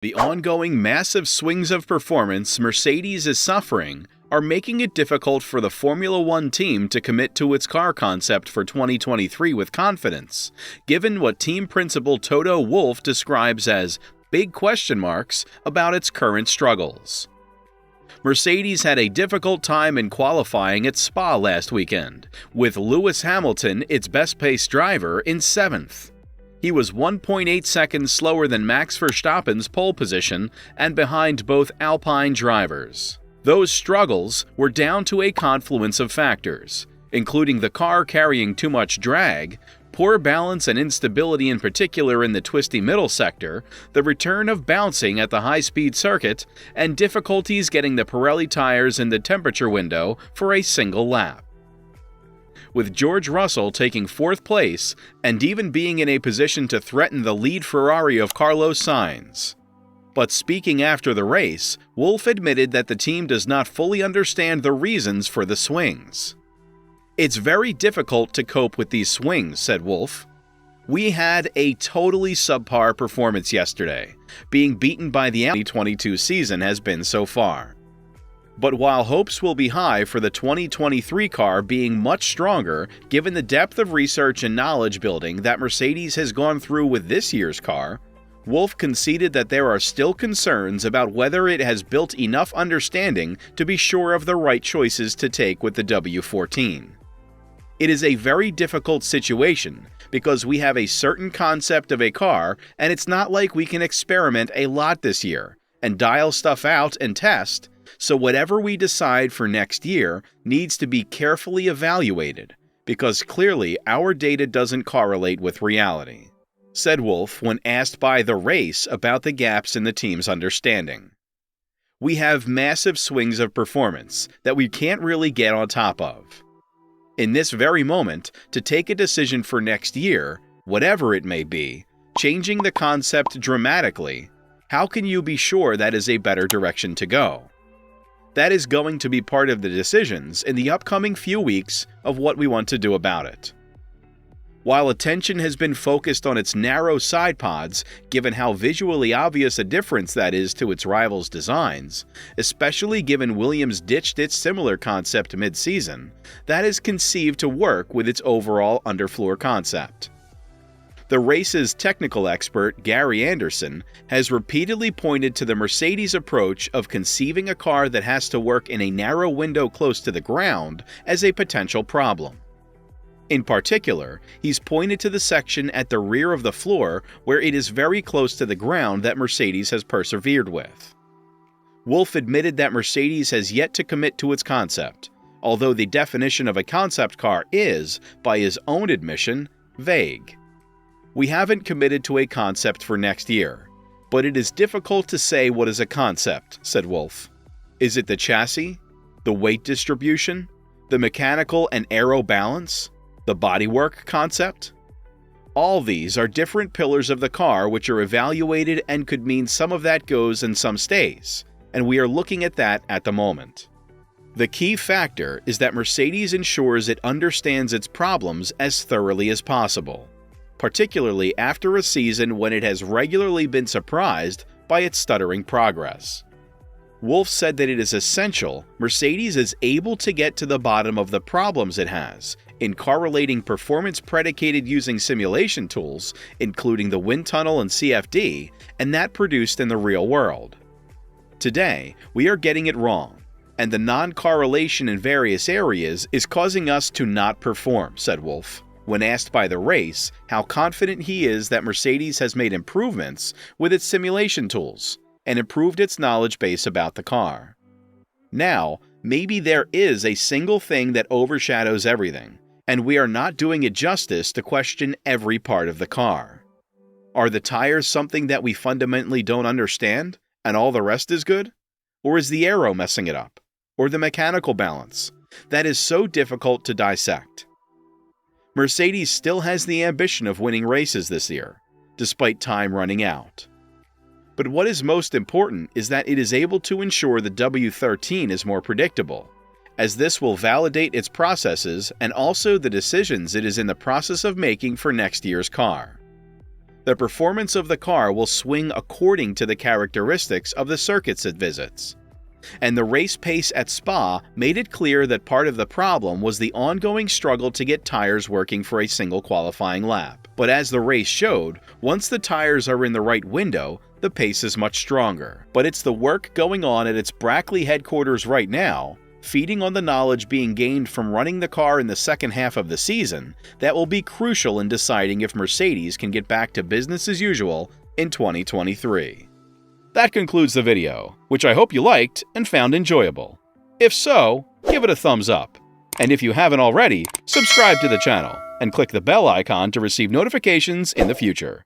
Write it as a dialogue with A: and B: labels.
A: The ongoing massive swings of performance Mercedes is suffering are making it difficult for the Formula One team to commit to its car concept for 2023 with confidence, given what team principal Toto Wolff describes as big question marks about its current struggles. Mercedes had a difficult time in qualifying at Spa last weekend, with Lewis Hamilton, its best-paced driver, in 7th. He was 1.8 seconds slower than Max Verstappen's pole position and behind both Alpine drivers. Those struggles were down to a confluence of factors, including the car carrying too much drag, poor balance and instability in particular in the twisty middle sector, the return of bouncing at the high-speed circuit, and difficulties getting the Pirelli tires in the temperature window for a single lap. With George Russell taking 4th place and even being in a position to threaten the lead Ferrari of Carlos Sainz. But speaking after the race, Wolff admitted that the team does not fully understand the reasons for the swings. "It's very difficult to cope with these swings," said Wolff. "We had a totally subpar performance yesterday. Being beaten by the 2022 season has been so far. But while hopes will be high for the 2023 car being much stronger given the depth of research and knowledge building that Mercedes has gone through with this year's car, Wolff conceded that there are still concerns about whether it has built enough understanding to be sure of the right choices to take with the W14. It is a very difficult situation because we have a certain concept of a car and it's not like we can experiment a lot this year and dial stuff out and test. So whatever we decide for next year needs to be carefully evaluated, because clearly our data doesn't correlate with reality," said Wolff when asked by The Race about the gaps in the team's understanding. "We have massive swings of performance that we can't really get on top of. In this very moment, to take a decision for next year, whatever it may be, changing the concept dramatically, how can you be sure that is a better direction to go? That is going to be part of the decisions in the upcoming few weeks of what we want to do about it." While attention has been focused on its narrow side pods, given how visually obvious a difference that is to its rivals' designs, especially given Williams ditched its similar concept mid-season, that is conceived to work with its overall underfloor concept. The race's technical expert, Gary Anderson, has repeatedly pointed to the Mercedes approach of conceiving a car that has to work in a narrow window close to the ground as a potential problem. In particular, he's pointed to the section at the rear of the floor where it is very close to the ground that Mercedes has persevered with. Wolff admitted that Mercedes has yet to commit to its concept, although the definition of a concept car is, by his own admission, vague. "We haven't committed to a concept for next year, but it is difficult to say what is a concept," said Wolff. "Is it the chassis? The weight distribution? The mechanical and aero balance? The bodywork concept? All these are different pillars of the car which are evaluated and could mean some of that goes and some stays, and we are looking at that at the moment. The key factor is that Mercedes ensures it understands its problems as thoroughly as possible, particularly after a season when it has regularly been surprised by its stuttering progress." Wolff said that it is essential Mercedes is able to get to the bottom of the problems it has in correlating performance predicated using simulation tools, including the wind tunnel and CFD, and that produced in the real world. "Today, we are getting it wrong, and the non-correlation in various areas is causing us to not perform," said Wolff, when asked by The Race how confident he is that Mercedes has made improvements with its simulation tools and improved its knowledge base about the car. "Now, maybe there is a single thing that overshadows everything, and we are not doing it justice to question every part of the car. Are the tires something that we fundamentally don't understand, and all the rest is good? Or is the aero messing it up? Or the mechanical balance? That is so difficult to dissect." Mercedes still has the ambition of winning races this year, despite time running out. But what is most important is that it is able to ensure the W13 is more predictable, as this will validate its processes and also the decisions it is in the process of making for next year's car. The performance of the car will swing according to the characteristics of the circuits it visits. And the race pace at Spa made it clear that part of the problem was the ongoing struggle to get tires working for a single qualifying lap. But as the race showed, once the tires are in the right window, the pace is much stronger. But it's the work going on at its Brackley headquarters right now, feeding on the knowledge being gained from running the car in the second half of the season, that will be crucial in deciding if Mercedes can get back to business as usual in 2023. That concludes the video, which I hope you liked and found enjoyable. If so, give it a thumbs up. And if you haven't already, subscribe to the channel and click the bell icon to receive notifications in the future.